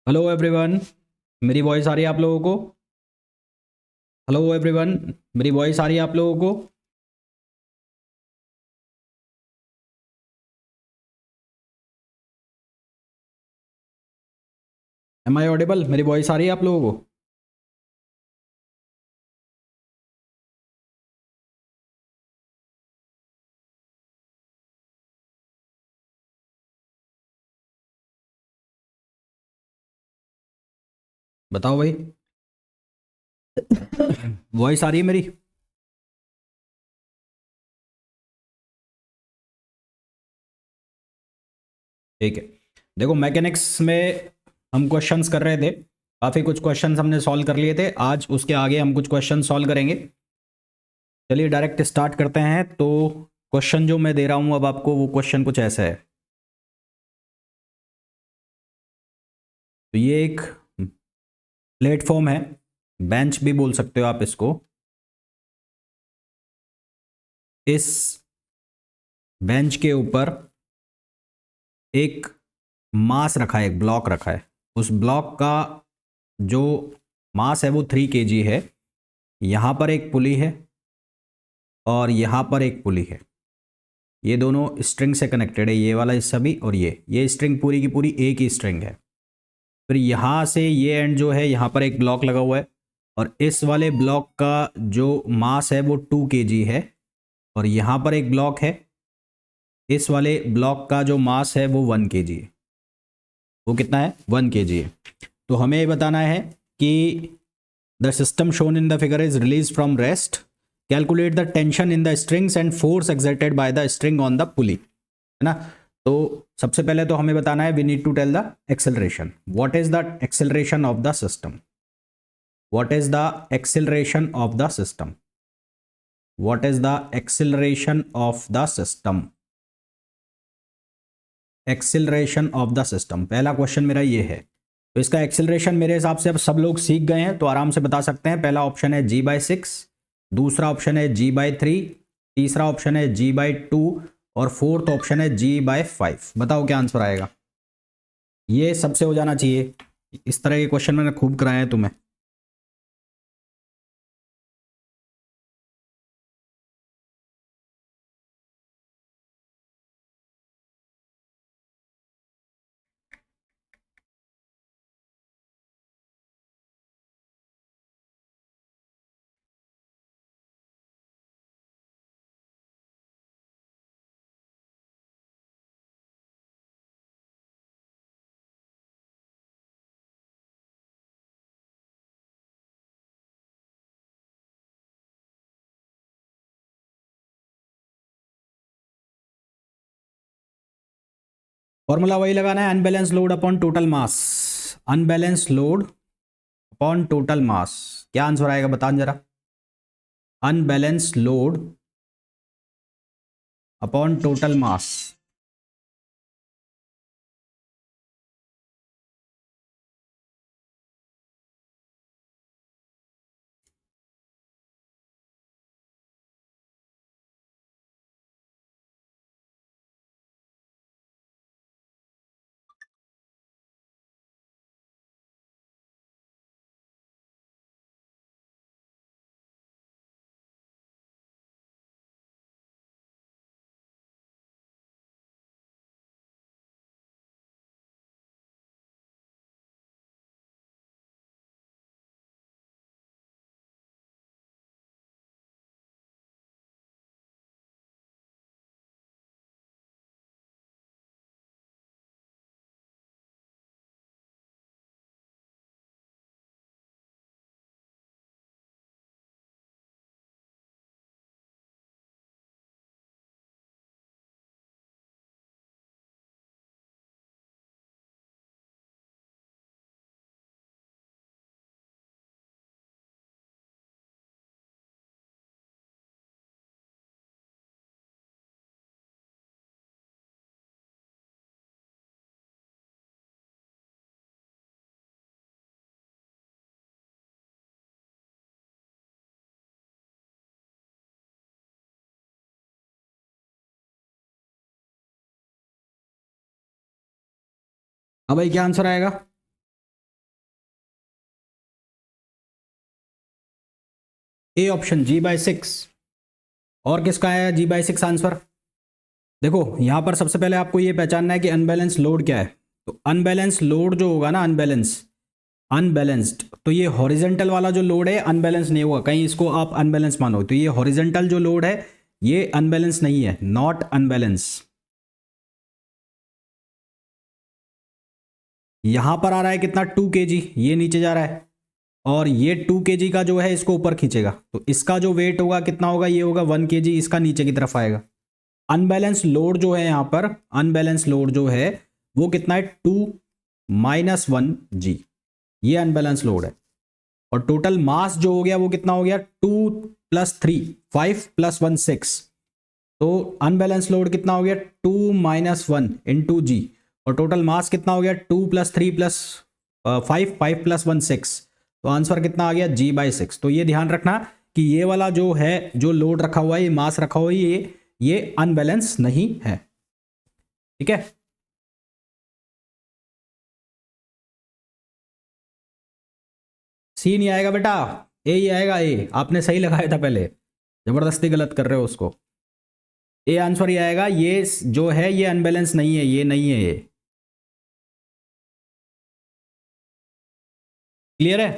Hello everyone. मेरी voice आ रही है आप लोगों को? Hello everyone. मेरी वॉइस आ रही है आप लोगों को? Am I audible? मेरी वॉइस आ रही है आप लोगों को? बताओ भाई। वॉइस आ रही है मेरी? ठीक है। देखो, मैकेनिक्स में हम क्वेश्चंस कर रहे थे। काफ़ी कुछ क्वेश्चंस हमने सॉल्व कर लिए थे। आज उसके आगे हम कुछ क्वेश्चन सॉल्व करेंगे। चलिए डायरेक्ट स्टार्ट करते हैं। तो क्वेश्चन जो मैं दे रहा हूँ अब आपको, वो क्वेश्चन कुछ ऐसा है। तो ये एक प्लेटफॉर्म है, बेंच भी बोल सकते हो आप इसको। इस बेंच के ऊपर एक मास रखा है, एक ब्लॉक रखा है। उस ब्लॉक का जो मास है वो 3 kg है। यहाँ पर एक पुली है और यहाँ पर एक पुली है। ये दोनों स्ट्रिंग से कनेक्टेड है, ये वाला हिस्सा भी और ये स्ट्रिंग पूरी की पूरी एक ही स्ट्रिंग है। फिर यहाँ से ये एंड जो है, यहाँ पर एक ब्लॉक लगा हुआ है और इस वाले ब्लॉक का जो मास है वो 2 kg है। और यहाँ पर एक ब्लॉक है, इस वाले ब्लॉक का जो मास है वो 1 kg है। वो कितना है? 1 kg है। तो हमें ये बताना है कि the system shown in the figure is release from rest. Calculate the tension in the strings and force exerted by the string on the pulley, है ना? तो सबसे पहले तो हमें बताना है, we need to tell the acceleration. What is the acceleration of the system? What is the acceleration of the system? What is the acceleration of the system? Acceleration of the system, पहला question मेरा ये है। तो इसका acceleration मेरे हिसाब से अब सब लोग सीख गए हैं, तो आराम से बता सकते हैं। पहला ऑप्शन है g/6, दूसरा ऑप्शन है g/3, तीसरा ऑप्शन है g/2 और फोर्थ ऑप्शन है g/5। बताओ क्या आंसर आएगा? ये सबसे हो जाना चाहिए। इस तरह के क्वेश्चन मैंने खूब कराए हैं तुम्हें। फॉर्मूला वही लगाना है, unbalance load upon total mass. Unbalance load upon total mass. क्या आंसर आएगा बताओ जरा? Unbalance load upon total mass. अब भाई क्या आंसर आएगा? A option G/6। और किसका आया G/6 आंसर? देखो यहां पर सबसे पहले आपको ये पहचानना है कि अनबैलेंस लोड क्या है। तो अनबैलेंस लोड जो होगा ना, अनबैलेंस्ड, तो ये हॉरिजेंटल वाला जो लोड है अनबैलेंस नहीं होगा, कहीं इसको आप अनबैलेंस मानो, तो ये हॉरिजेंटल जो लोड है ये अनबैलेंस नहीं है, नॉट अनबैलेंस। यहां पर आ रहा है कितना 2 kg, ये नीचे जा रहा है, और ये 2 kg का जो है इसको ऊपर खींचेगा, तो इसका जो वेट होगा कितना होगा, ये होगा 1 kg, इसका नीचे की तरफ आएगा। अनबैलेंस लोड जो है यहां पर, अनबैलेंस लोड जो है वो कितना है 2 - 1 g, ये अनबैलेंस लोड है। और टोटल मास जो हो गया वो कितना हो गया 2 + 3 5 + 1 6, तो अनबैलेंस लोड कितना हो गया 2 - 1 × g, और टोटल मास कितना हो गया 2 + 3 + 5 5 + 1 6, तो आंसर कितना आ गया G/6। तो ये ध्यान रखना कि ये वाला जो है, जो लोड रखा हुआ है, ये मास रखा हुआ है, ये अनबैलेंस नहीं है। ठीक है, सी नहीं आएगा बेटा, ए ही आएगा। ए आपने सही लगाया था पहले, जबरदस्ती गलत कर रहे हो उसको। ए आंसर ही आएगा, ये जो है ये अनबैलेंस नहीं है, ये नहीं है ये। क्लियर है?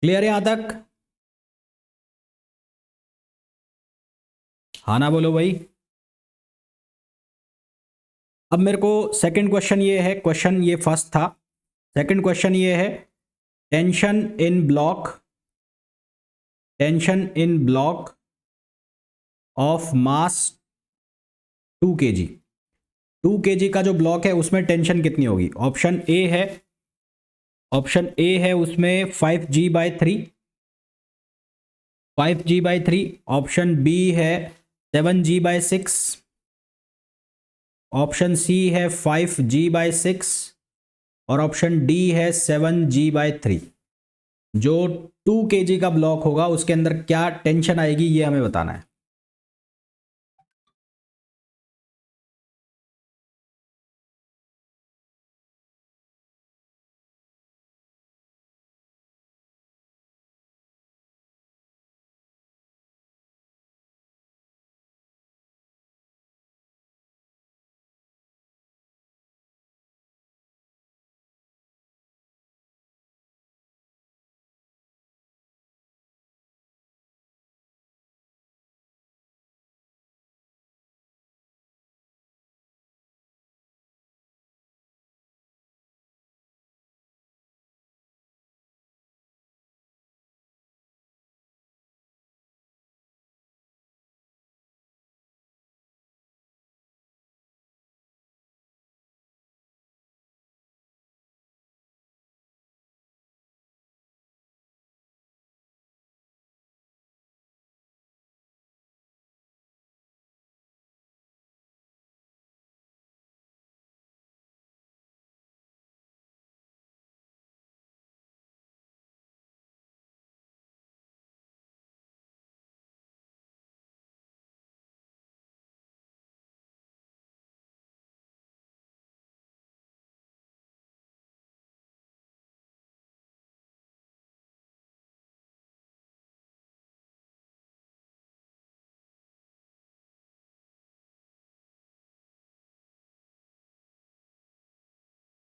क्लियर है यहां तक? हाँ ना बोलो भाई। अब मेरे को सेकंड क्वेश्चन ये है, क्वेश्चन ये फर्स्ट था, सेकंड क्वेश्चन ये है, tension in block, tension in block of mass 2 kg, 2 kg का जो ब्लॉक है उसमें टेंशन कितनी होगी? ऑप्शन ए है, ऑप्शन ए है उसमें 5g/3, 5g/3, ऑप्शन बी है 7g/6, ऑप्शन सी है 5g/6, और ऑप्शन डी है 7g/3। जो 2 kg का ब्लॉक होगा उसके अंदर क्या टेंशन आएगी ये हमें बताना है।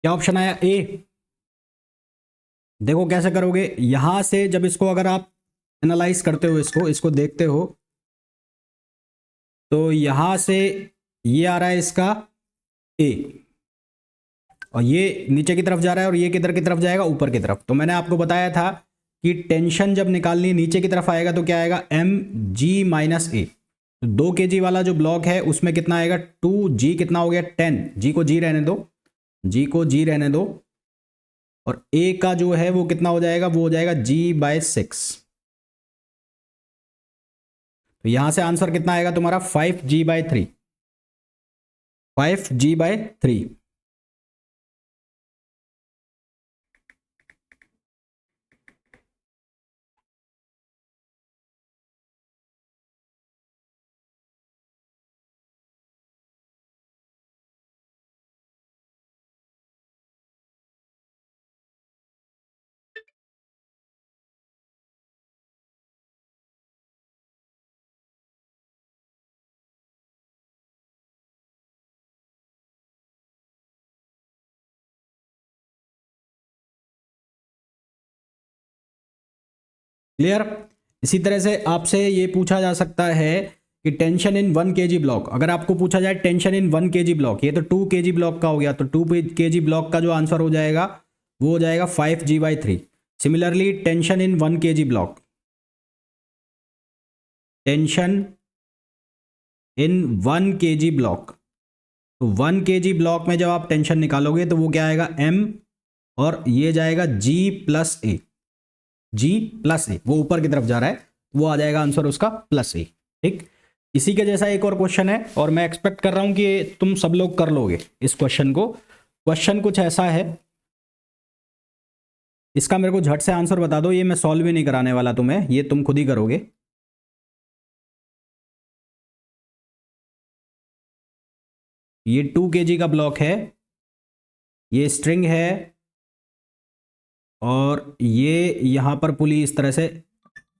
क्या ऑप्शन आया? ए। देखो कैसे करोगे, यहां से जब इसको अगर आप एनालाइज करते हो, इसको इसको देखते हो, तो यहां से ये आ रहा है इसका ए, और ये नीचे की तरफ जा रहा है, और ये किधर की तरफ जाएगा, ऊपर की तरफ। तो मैंने आपको बताया था कि टेंशन जब निकालनी नीचे की तरफ आएगा तो क्या आएगा mg - a। तो 2 kg वाला जो ब्लॉक है उसमें कितना आएगा 2g, कितना हो गया 10, g को g रहने दो, g को g रहने दो, और a का जो है वो कितना हो जाएगा, वो हो जाएगा G/6। तो यहां से आंसर कितना आएगा तुम्हारा 5g/3, 5g/3। क्लियर। इसी तरह से आपसे ये पूछा जा सकता है कि टेंशन इन 1 kg ब्लॉक, अगर आपको पूछा जाए टेंशन इन 1 kg ब्लॉक, ये तो 2 kg ब्लॉक का हो गया, तो 2 kg ब्लॉक का जो आंसर हो जाएगा वो हो जाएगा 5g/3। Similarly tension in 1 kg block, tension in 1 kg block, तो 1 kg ब्लॉक में जब आप टेंशन निकालोगे तो वो क्या आएगा m, और ये जाएगा G+A, G+A, वो ऊपर की तरफ जा रहा है, वो आ जाएगा आंसर उसका +A। ठीक, इसी के जैसा एक और क्वेश्चन है, और मैं एक्सपेक्ट कर रहा हूं कि तुम सब लोग कर लोगे इस क्वेश्चन को। क्वेश्चन कुछ ऐसा है, इसका मेरे को झट से आंसर बता दो, ये मैं सॉल्व भी नहीं कराने वाला तुम्हें, ये तुम खुद ही करोगे। ये 2 kg का ब्लॉक है, ये स्ट्रिंग है, और ये यहां पर पुली इस तरह से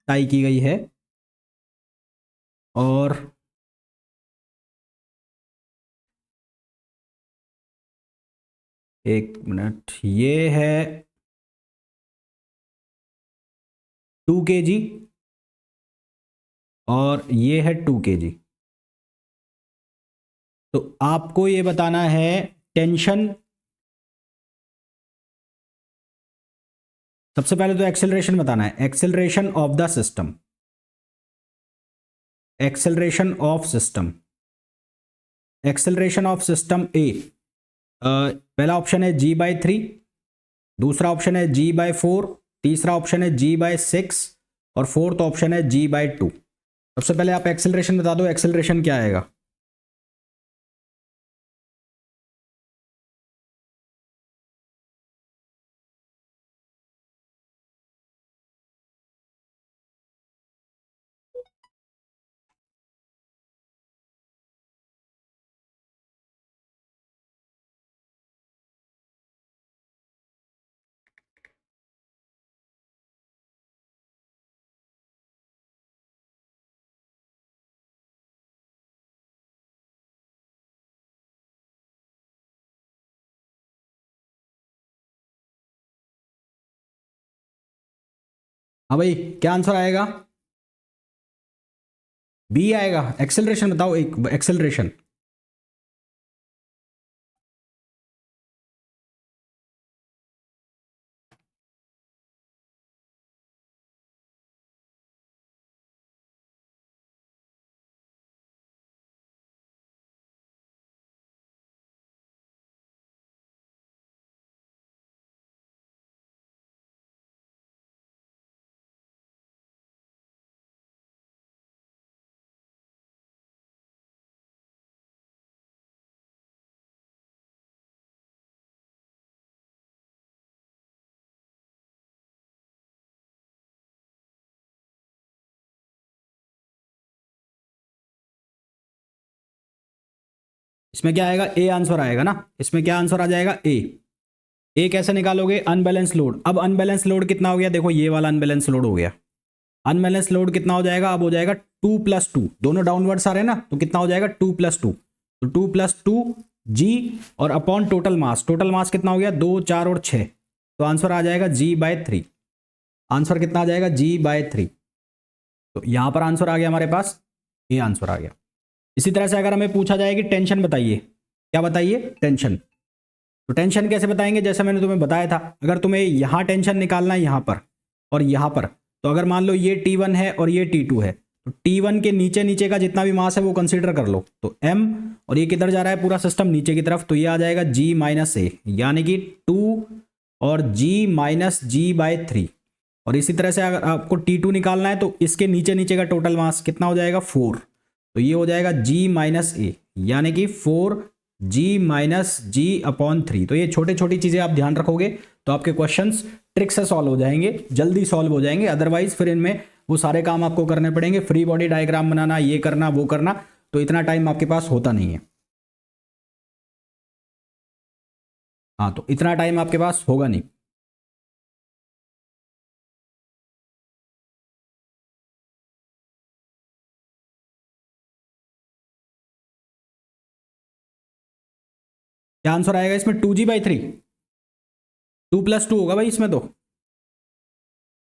टाई की गई है, और एक मिनट, ये है 2 kg, और ये है 2 kg। तो आपको ये बताना है टेंशन, सबसे पहले तो एक्सेलरेशन बताना है, acceleration of the system, acceleration of system, acceleration of system A, पहला ऑप्शन है G/3, दूसरा ऑप्शन है G/4, तीसरा ऑप्शन है G/6, और फोर्थ ऑप्शन है G/2। सबसे पहले आप एक्सेलरेशन बता दो, एक्सेलरेशन क्या आएगा। हाँ भाई, क्या आंसर आएगा। बी आएगा। एक्सेलरेशन बताओ, एक एक्सेलरेशन। इसमें क्या आएगा, ए आंसर आएगा ना, इसमें क्या आंसर आ जाएगा, ए। ए कैसे निकालोगे, अनबैलेंस लोड। अब अनबैलेंस लोड कितना हो गया, देखो ये वाला अनबैलेंस लोड हो गया। अनबैलेंस लोड कितना हो जाएगा, अब हो जाएगा 2+2, दोनों डाउनवर्ड्स आ रहे हैं ना, तो कितना हो जाएगा 2+2, तो 2+2 जी, और upon total mass, total mass कितना हो गया 2, 4 और 6, तो आंसर आ जाएगा G/3। आंसर कितना आ जाएगा, G/3। तो यहां पर आंसर आ गया हमारे पास, ये आंसर आ गया। इसी तरह से अगर हमें पूछा जाए कि टेंशन बताइए, क्या बताइए, टेंशन, तो टेंशन कैसे बताएंगे, जैसे मैंने तुम्हें बताया था, अगर तुम्हें यहां टेंशन निकालना है यहां पर और यहां पर, तो अगर मान लो ये T1 है और ये T2 है, तो T1 के नीचे नीचे का जितना भी मास है वो कंसीडर कर लो, तो M, और ये किधर जा रहा है पूरा सिस्टम नीचे की तरफ, तो ये आ जाएगा G-A, यानी कि 2 और G-G/3। और इसी तरह से अगर आपको T2 निकालना है तो इसके नीचे नीचे का टोटल मास कितना हो जाएगा 4, तो ये हो जाएगा G-A, यानी कि 4G-G/3। तो ये छोटे छोटी चीजें आप ध्यान रखोगे तो आपके क्वेश्चंस ट्रिक से सॉल्व हो जाएंगे, जल्दी सॉल्व हो जाएंगे। अदरवाइज फिर इनमें वो सारे काम आपको करने पड़ेंगे, फ्री बॉडी डायग्राम बनाना, ये करना वो करना, तो इतना टाइम आपके पास होता नहीं है। हाँ, तो इतना टाइम आपके पास होगा नहीं। क्या आंसर आएगा इसमें, 2G/3, 2+2 होगा भाई इसमें तो।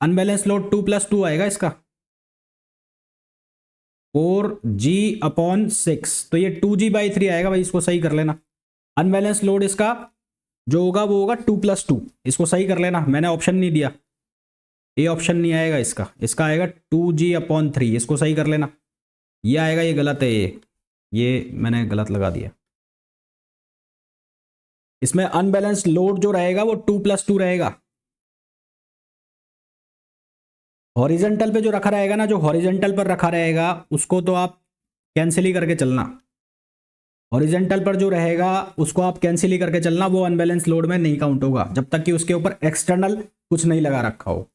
अनबैलेंस लोड 2+2 आएगा इसका, 4g/6, तो ये 2g/3 आएगा भाई, इसको सही कर लेना। अनबैलेंस लोड इसका जो होगा वो होगा 2+2, इसको सही कर लेना, मैंने ऑप्शन नहीं दिया, ये ऑप्शन नहीं आएगा इसका, इसका आएगा 2g/3, इसको सही कर लेना। ये आएगा, ये गलत है, ये मैंने गलत लगा दिया। इसमें अनबैलेंस लोड जो रहेगा वो 2+2 रहेगा। हॉरिजेंटल पे जो रखा रहेगा ना, जो हॉरिजेंटल पर रखा रहेगा उसको तो आप कैंसिल ही करके चलना, हॉरिजेंटल पर जो रहेगा उसको आप कैंसिल ही करके चलना, वो अनबैलेंस लोड में नहीं काउंट होगा जब तक कि उसके ऊपर एक्सटर्नल कुछ नहीं लगा रखा हो, है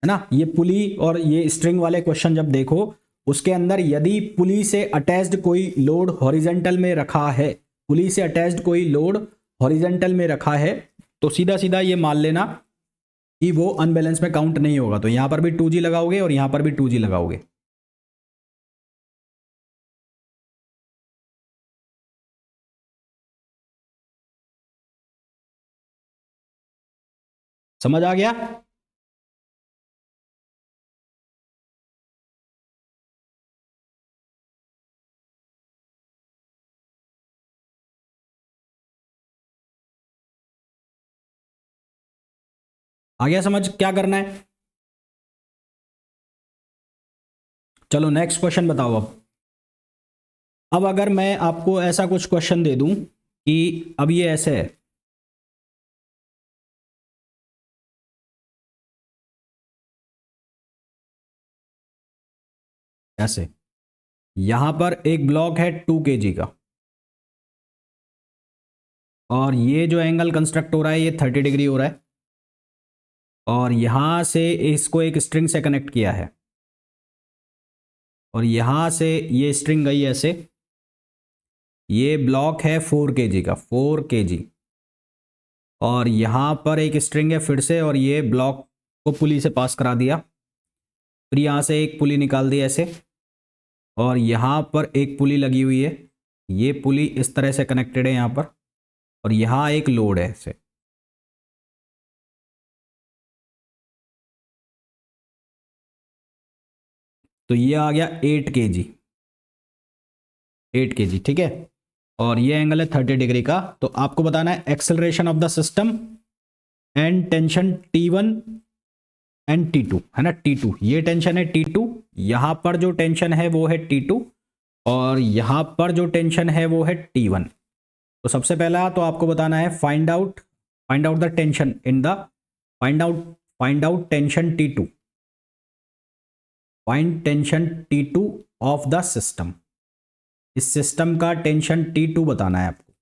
ना। ये पुली और ये स्ट्रिंग वाले क्वेश्चन जब देखो, उसके अंदर यदि पुली से अटैच्ड कोई लोड हॉरिजेंटल में रखा है, पुली से अटैच्ड कोई लोड हॉरिजेंटल में रखा है, तो सीधा सीधा ये मान लेना कि वो अनबैलेंस में काउंट नहीं होगा। तो यहां पर भी 2g लगाओगे और यहां पर भी 2g लगाओगे। समझ आ गया? आ गया समझ क्या करना है? चलो नेक्स्ट क्वेश्चन बताओ। अब अगर मैं आपको ऐसा कुछ क्वेश्चन दे दूं कि अब ये ऐसे है, ऐसे यहां पर एक ब्लॉक है 2 kg का, और ये जो एंगल कंस्ट्रक्ट हो रहा है ये 30 डिग्री हो रहा है, और यहां से इसको एक स्ट्रिंग से कनेक्ट किया है, और यहां से ये स्ट्रिंग गई ऐसे, ये ब्लॉक है 4 kg का, 4 kg, और यहां पर एक स्ट्रिंग है फिर से, और ये ब्लॉक को पुली से पास करा दिया, फिर यहां से एक पुली निकाल दी ऐसे, और यहां पर एक पुली लगी हुई है, ये पुली इस तरह से कनेक्टेड है यहां पर, और यहां एक लोड है ऐसे। तो ये आ गया 8 kg, 8 kg, ठीक है, और ये एंगल है 30 डिग्री का। तो आपको बताना है acceleration of the system and tension T1 and T2, है ना। T2 ये टेंशन है, T2 यहां पर जो टेंशन है वो है T2, और यहां पर जो टेंशन है वो है T1। तो सबसे पहला तो आपको बताना है find out the tension in the, find out tension T2, find tension T2 of the system, इस सिस्टम का टेंशन T2 बताना है आपको।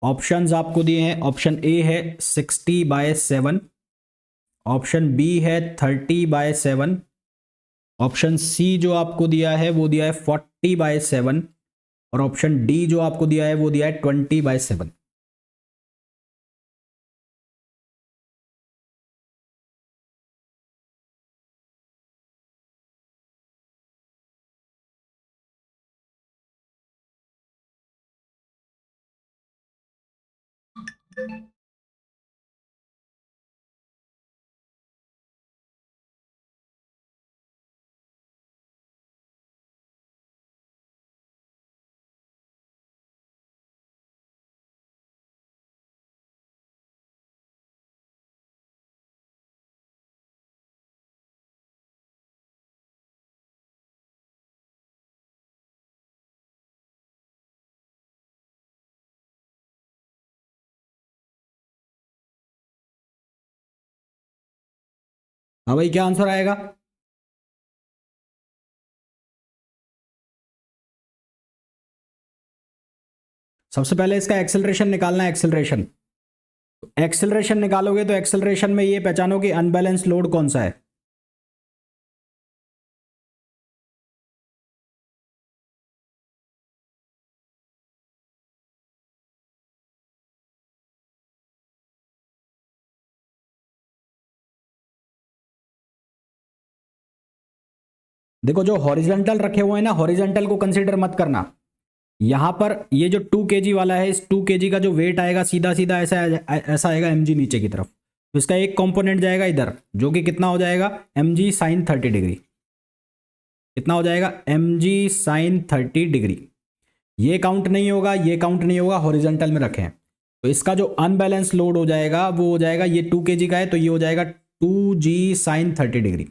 ऑप्शंस आपको दिए हैं, ऑप्शन ए है 60/7, ऑप्शन बी है 30/7, ऑप्शन सी जो आपको दिया है वो दिया है 40/7, और ऑप्शन डी जो आपको दिया है वो दिया है 20/7। हाँ भाई, क्या आंसर आएगा? सबसे पहले इसका एक्सेलरेशन निकालना है, एक्सेलरेशन। एक्सेलरेशन निकालोगे तो एक्सेलरेशन में ये पहचानो कि अनबैलेंस लोड कौन सा है। देखो जो हॉरिजॉन्टल रखे हुए हैं ना, हॉरिजॉन्टल को कंसीडर मत करना। यहां पर ये जो 2 kg वाला है, इस 2 kg का जो वेट आएगा सीधा सीधा ऐसा ऐसा आएगा mg नीचे की तरफ, तो इसका एक कंपोनेंट जाएगा इधर, जो कि कितना हो जाएगा, mg साइन 30 डिग्री। कितना हो जाएगा, mg साइन 30 डिग्री। ये काउंट नहीं होगा, ये काउंट नहीं होगा, हॉरिजॉन्टल में रखें। तो इसका जो अनबैलेंस लोड हो जाएगा वो हो जाएगा, ये 2 kg का है तो ये हो जाएगा 2g sign 30 degree,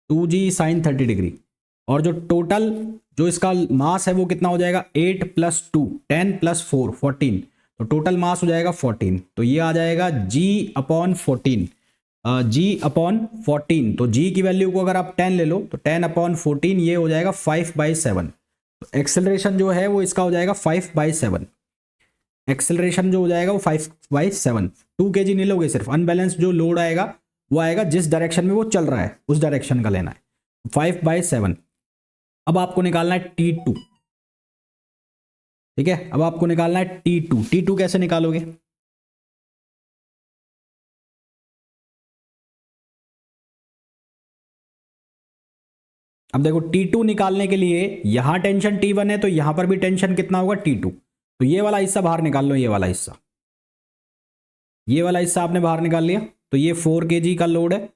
2g sign 30 degree. और जो टोटल जो इसका मास है वो कितना हो जाएगा, 8 प्लस 2 10 प्लस 4 14। तो टोटल मास हो जाएगा 14। तो ये आ जाएगा g अपॉन 14, g अपॉन 14। तो g की वैल्यू को अगर आप 10 ले लो तो 10 अपॉन 14 ये हो जाएगा 5/7। तो एक्सेलरेशन जो है वो इसका हो जाएगा 5/7। एक्सेलरेशन जो हो जाएगा वो 5/7। 2 kg नहीं लोगे, सिर्फ अनबैलेंस जो लोड आएगा वो आएगा जिस डायरेक्शन में वो चल रहा है उस डायरेक्शन का लेना है, 5/7। अब आपको निकालना है T2। ठीक है, अब आपको निकालना है T2। T2 कैसे निकालोगे, अब देखो T2 निकालने के लिए यहां टेंशन T1 है तो यहां पर भी टेंशन कितना होगा, T2। तो ये वाला हिस्सा बाहर निकाल लो, ये वाला हिस्सा, ये वाला हिस्सा आपने बाहर निकाल लिया। तो ये 4 kg का लोड है,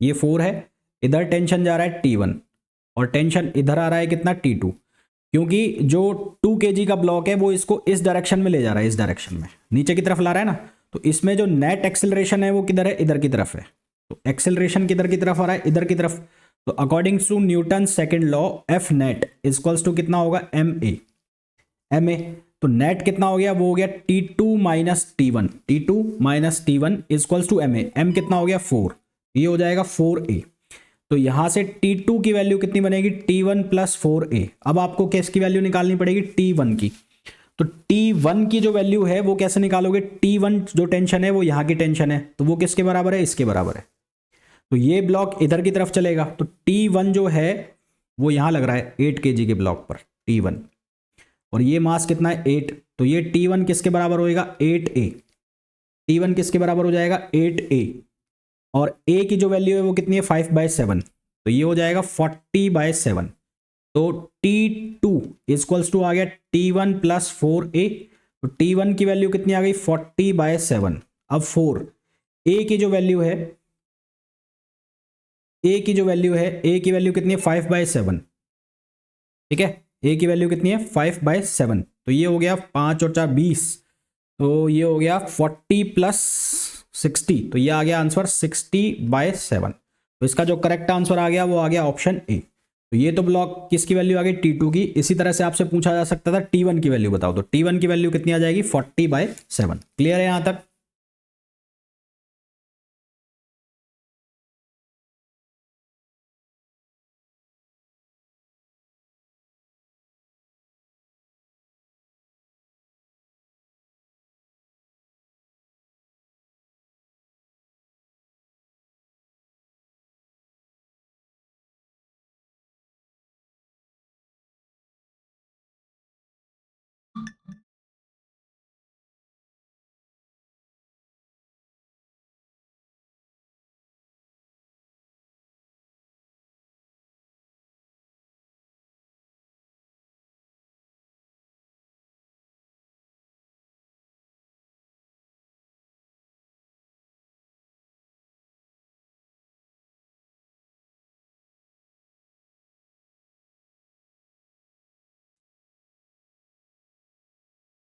ये 4 है, इधर टेंशन जा रहा है T1 और टेंशन इधर आ रहा है कितना, T2। क्योंकि जो 2 kg का ब्लॉक है वो इसको इस डायरेक्शन में ले जा रहा है, इस डायरेक्शन में नीचे की तरफ ला रहा है ना। तो इसमें जो नेट एक्सेलरेशन है वो किधर है, इधर की तरफ है। तो एक्सेलरेशन किधर की तरफ आ रहा है, इधर की तरफ। तो according to Newton second law F net equals to कितना होगा, एम ए। तो नेट कितना हो गया, वो हो गया T2 minus T1, T2 minus T1 equals to m a. M कितना हो गया 4, ये हो जाएगा 4a। तो यहां से T2 की वैल्यू कितनी बनेगी, T1 प्लस 4a। अब आपको किस की वैल्यू निकालनी पड़ेगी, T1 की। तो T1 की जो वैल्यू है वो कैसे निकालोगे, T1 जो टेंशन है वो यहां की टेंशन है तो वो किसके बराबर है, इसके बराबर है। तो ये ब्लॉक इधर की तरफ चलेगा तो T1 जो है वो यहां लग रहा है 8 kg के ब्लॉक पर, T1। और ये मास कितना है 8, तो ये T1 किसके बराबर होएगा, 8a। T1 किसके बराबर हो जाएगा, 8a। और a की जो वैल्यू है वो कितनी है, 5/7। तो ये हो जाएगा 40/7। तो T2 इक्वल्स टू आ गया T1 प्लस 4a। तो T1 की वैल्यू कितनी आ गई, 40/7। अब 4 a की जो वैल्यू है, a की जो वैल्यू है, a की वैल्यू कितनी है, 5/7। ठीक है, a की वैल्यू कितनी है, 5/7। तो ये हो गया 5 और 4 20। तो ये हो गया 40 प्लस 60। तो ये आ गया आंसर 60/7। तो इसका जो करेक्ट आंसर आ गया वो आ गया ऑप्शन ए। तो ये तो ब्लॉक किसकी वैल्यू आ गई, T2 की। इसी तरह से आपसे पूछा जा सकता था T1 की वैल्यू बताओ, तो T1 की वैल्यू कितनी आ जाएगी, 40/7। क्लियर है यहां तक।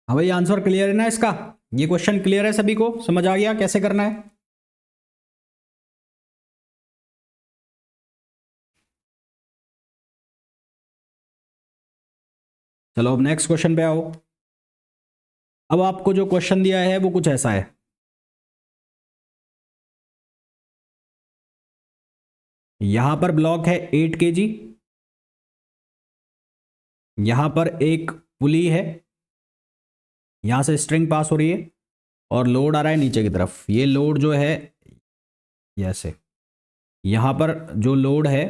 हाँ भाई, आंसर क्लियर है ना इसका, ये क्वेश्चन क्लियर है, सभी को समझ आ गया कैसे करना है। चलो अब नेक्स्ट क्वेश्चन पे आओ। अब आपको जो क्वेश्चन दिया है वो कुछ ऐसा है, यहां पर ब्लॉक है 8 kg, यहां पर एक पुली है, यहां से स्ट्रिंग पास हो रही है और लोड आ रहा है नीचे की तरफ। ये लोड जो है ऐसे, यहां पर जो लोड है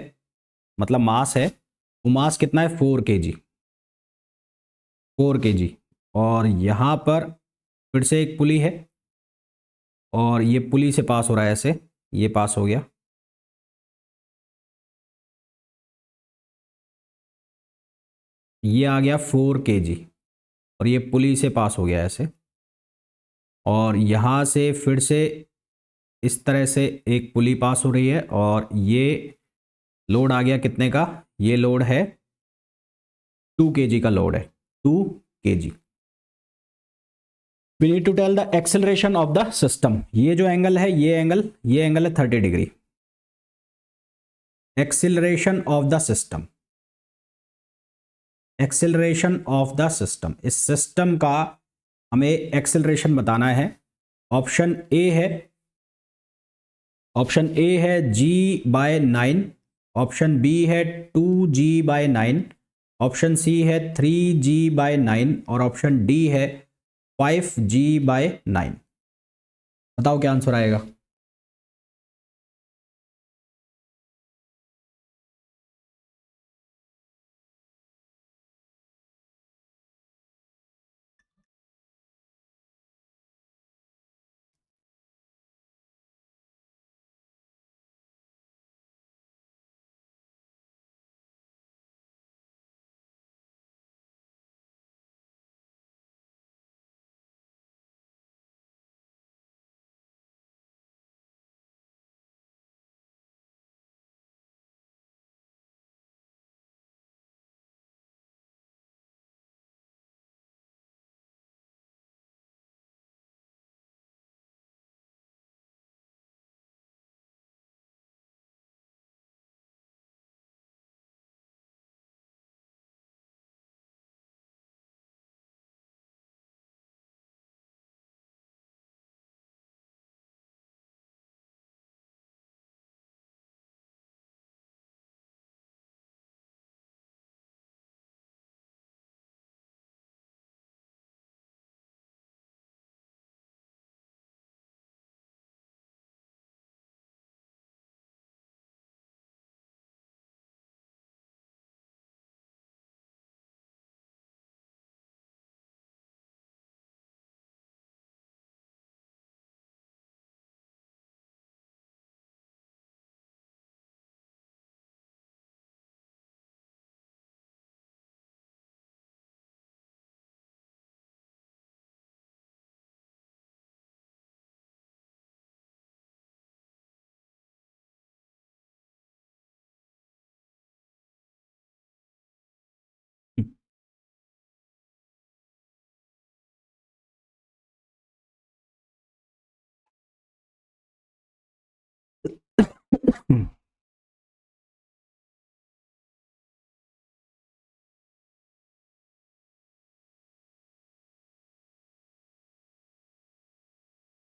मतलब मास है, वो मास कितना है, 4 kg, 4 kg। और यहां पर फिर से एक पुली है और ये पुली से पास हो रहा है ऐसे, ये पास हो गया। ये आ गया 4 kg और ये पुली से पास हो गया ऐसे। और यहाँ से फिर से इस तरह से एक पुली पास हो रही है और ये लोड आ गया कितने का, ये लोड है 2 kg का लोड है, 2 kg। We need to tell the acceleration of the system. ये जो एंगल है, ये एंगल है 30 degree. Acceleration of the system, acceleration of the system, इस सिस्टम का हमें एक्सेलरेशन बताना है। ऑप्शन ए है, g/9, ऑप्शन बी है 2g/9, ऑप्शन सी है 3g/9 और ऑप्शन डी है 5g/9। बताओ क्या आंसर आएगा।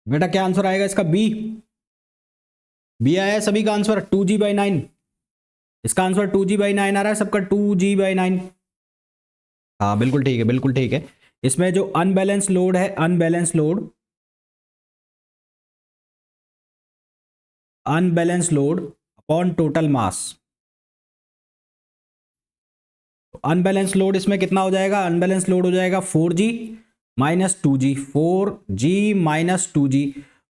बेटा क्या आंसर आएगा इसका, बी। बी आया है सभी का आंसर 2g/9। इसका आंसर 2g/9 आ रहा है सबका, 2g/9। हाँ बिल्कुल ठीक है, बिल्कुल ठीक है। इसमें जो अनबैलेंस लोड है, unbalance load upon total mass. Unbalance load इसमें कितना हो जाएगा, अनबैलेंस लोड हो जाएगा 4g minus 2g, 4g minus 2g,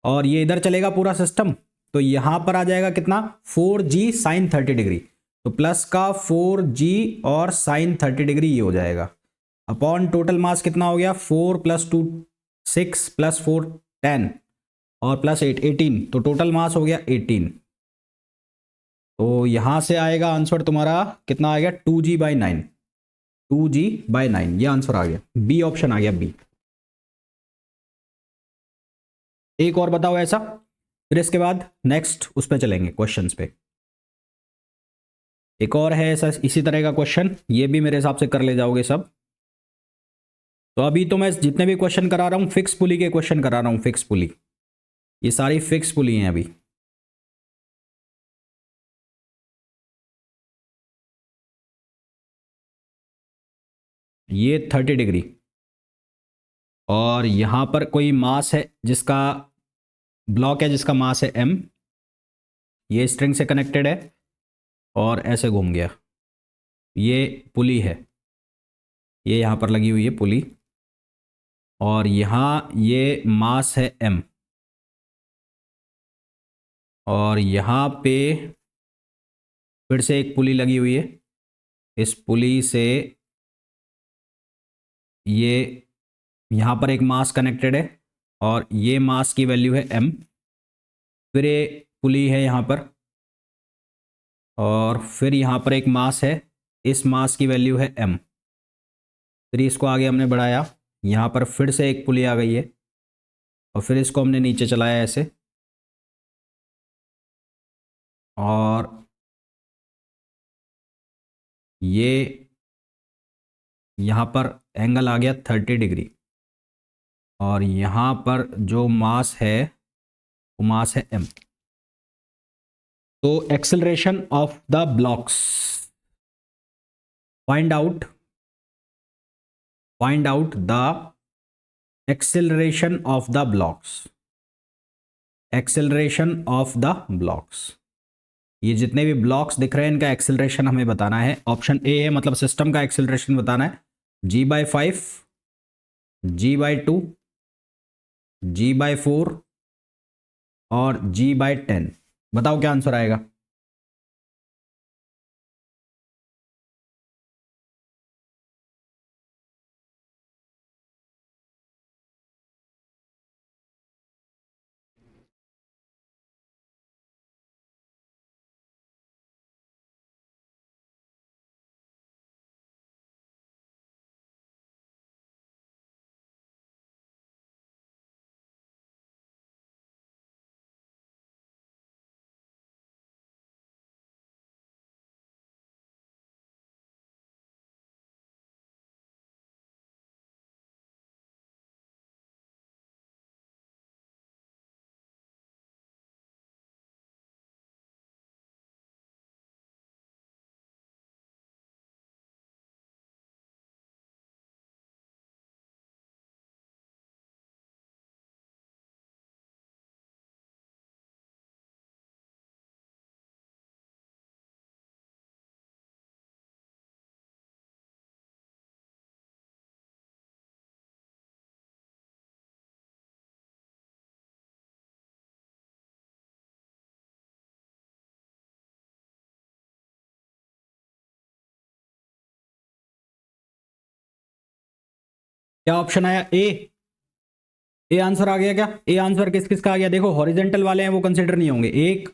और ये इधर चलेगा पूरा सिस्टम, तो यहां पर आ जाएगा कितना 4g साइन 30 डिग्री। तो प्लस का 4g और साइन 30 डिग्री ये हो जाएगा, अपॉन टोटल मास कितना हो गया 4 + 2 6 + 4 10 और +8 18, तो टोटल मास हो गया 18। तो यहां से आएगा आंसर तुम्हारा कितना आ गया 2g/9, 2g/9 ये आंसर आ गया, बी ऑप्शन आ गया, बी। एक और बताओ ऐसा, फिर इसके बाद नेक्स्ट उस पर चलेंगे क्वेश्चंस पे। एक और है ऐसा इसी तरह का क्वेश्चन, ये भी मेरे हिसाब से कर ले जाओगे सब। तो अभी तो मैं जितने भी क्वेश्चन करा रहा हूं फिक्स पुली के क्वेश्चन करा रहा हूं, फिक्स पुली, ये सारी फिक्स पुली हैं अभी। ये 30 डिग्री और यहां पर कोई मास है जिसका ब्लॉक है जिसका मास है m, ये स्ट्रिंग से कनेक्टेड है और ऐसे घूम गया, ये पुली है, ये यहां पर लगी हुई है पुली, और यहां ये मास है m, और यहां पे फिर से एक पुली लगी हुई है, इस पुली से ये यहां पर एक मास कनेक्टेड है और ये मास की वैल्यू है m। फिर ये पुली है यहाँ पर, और फिर यहाँ पर एक मास है, इस मास की वैल्यू है m। फिर इसको आगे हमने बढ़ाया, यहाँ पर फिर से एक पुली आ गई है, और फिर इसको हमने नीचे चलाया ऐसे, और ये यहाँ पर एंगल आ गया 30 डिग्री, और यहाँ पर जो मास है वो मास है m। तो acceleration of the blocks, find out the acceleration of the blocks, acceleration of the blocks. ये जितने भी ब्लॉक्स दिख रहे हैं इनका एक्सेलरेशन हमें बताना है। ऑप्शन ए है, मतलब सिस्टम का एक्सेलरेशन बताना है, g/5, g/2, g/4 और g/10। बताओ क्या आंसर आएगा। क्या ऑप्शन आया, ए आंसर आ गया क्या? ए आंसर किस किस का आ गया? देखो हॉरिजेंटल वाले हैं वो कंसिडर नहीं होंगे, एक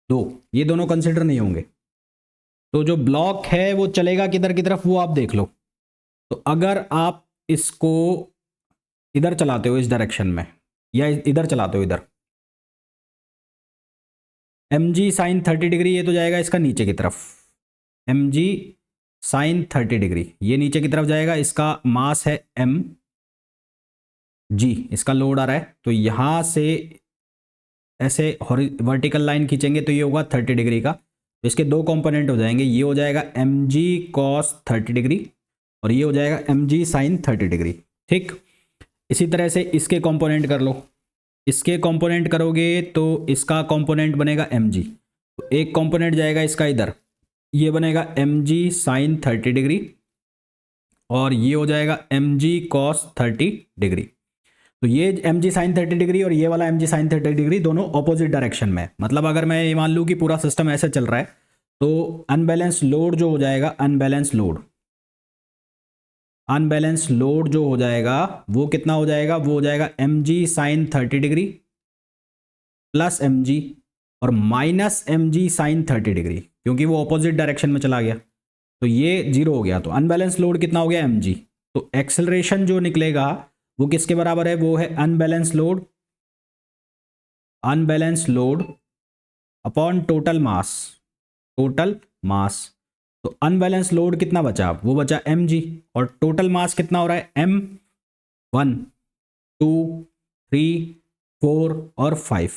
दो, ये दोनों कंसिडर नहीं होंगे। तो जो ब्लॉक है वो चलेगा किधर की तरफ, वो आप देख लो। तो अगर आप इसको इधर चलाते हो इस डायरेक्शन में, या इधर चलाते हो इधर, mg sin 30 डिग्री, ये तो जाएगा इसका नीचे की तरफ, mg sin 30 डिग्री ये नीचे की तरफ जाएगा। इसका मास है m g, इसका लोड आ रहा है, तो यहां से ऐसे वर्टिकल लाइन खींचेंगे तो ये होगा 30 डिग्री का। तो इसके दो कंपोनेंट हो जाएंगे, ये हो जाएगा mg cos 30 डिग्री, और ये हो जाएगा mg sin 30 डिग्री। ठीक, इसी तरह से इसके कंपोनेंट कर लो, इसके कंपोनेंट करोगे तो इसका कंपोनेंट बनेगा mg, तो एक कंपोनेंट जाएगा इसका इधर, ये बनेगा mg sin 30 डिग्री, और ये हो जाएगा mg cos 30 डिग्री। तो ये mg sin 30 डिग्री और ये वाला mg sin 30 डिग्री दोनों ऑपोजिट डायरेक्शन में। मतलब अगर मैं ये मान लूँ कि पूरा सिस्टम ऐसे चल रहा है, तो अनबैलेंस लोड जो हो जाएगा, अनबैलेंस लोड जो हो जाएगा वो कितना हो जाएगा, वो हो जाएगा mg sin 30 degree plus mg और माइनस mg sin 30 डिग्री, क्योंकि वो ऑपोजिट डायरेक्शन में चला गया, तो ये जीरो हो गया। तो अनबैलेंस लोड कितना हो गया, mg। तो एक्सेलरेशन जो निकलेगा वो किसके बराबर है, वो है unbalance load upon total mass. तो अनबैलेंस लोड कितना बचा, वो बचा mg, और टोटल मास कितना हो रहा है, m1 2 3 4 और 5।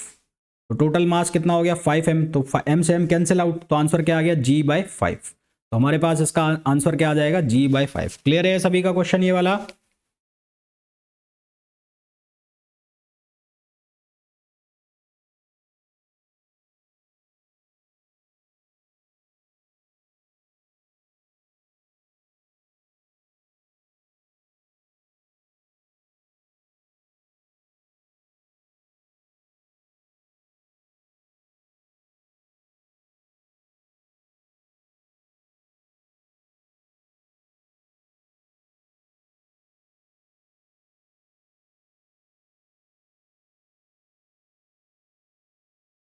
तो टोटल मास कितना हो गया 5m, तो m से m कैंसिल आउट, तो आंसर क्या आ गया, g/5। तो हमारे पास इसका आंसर क्या आ जाएगा, g/5। क्लियर है सभी का क्वेश्चन ये वाला?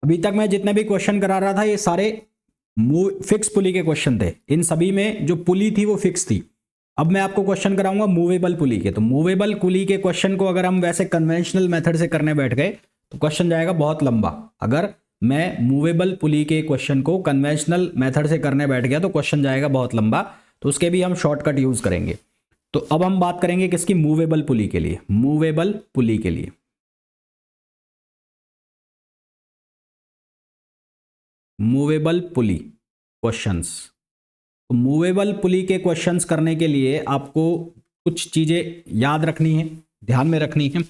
अभी तक मैं जितने भी क्वेश्चन करा रहा था ये सारे फिक्स पुली के क्वेश्चन थे, इन सभी में जो पुली थी वो फिक्स थी। अब मैं आपको क्वेश्चन कराऊंगा मूवेबल पुली के। तो मूवेबल पुली के क्वेश्चन को अगर हम वैसे कन्वेंशनल मेथड से करने बैठ गए तो क्वेश्चन जाएगा बहुत लंबा। अगर मैं मूवेबल पुली के क्वेश्चन को कन्वेंशनल मेथड से करने बैठ गया तो क्वेश्चन जाएगा बहुत लंबा, तो उसके भी हम शॉर्टकट यूज करेंगे। तो अब हम बात करेंगे किसकी, मूवेबल पुली के लिए। मूवेबल पुली के लिए मूवेबल पुली क्वेश्चंस। तो मूवेबल पुली के क्वेश्चंस करने के लिए आपको कुछ चीजें याद रखनी है, ध्यान में रखनी है।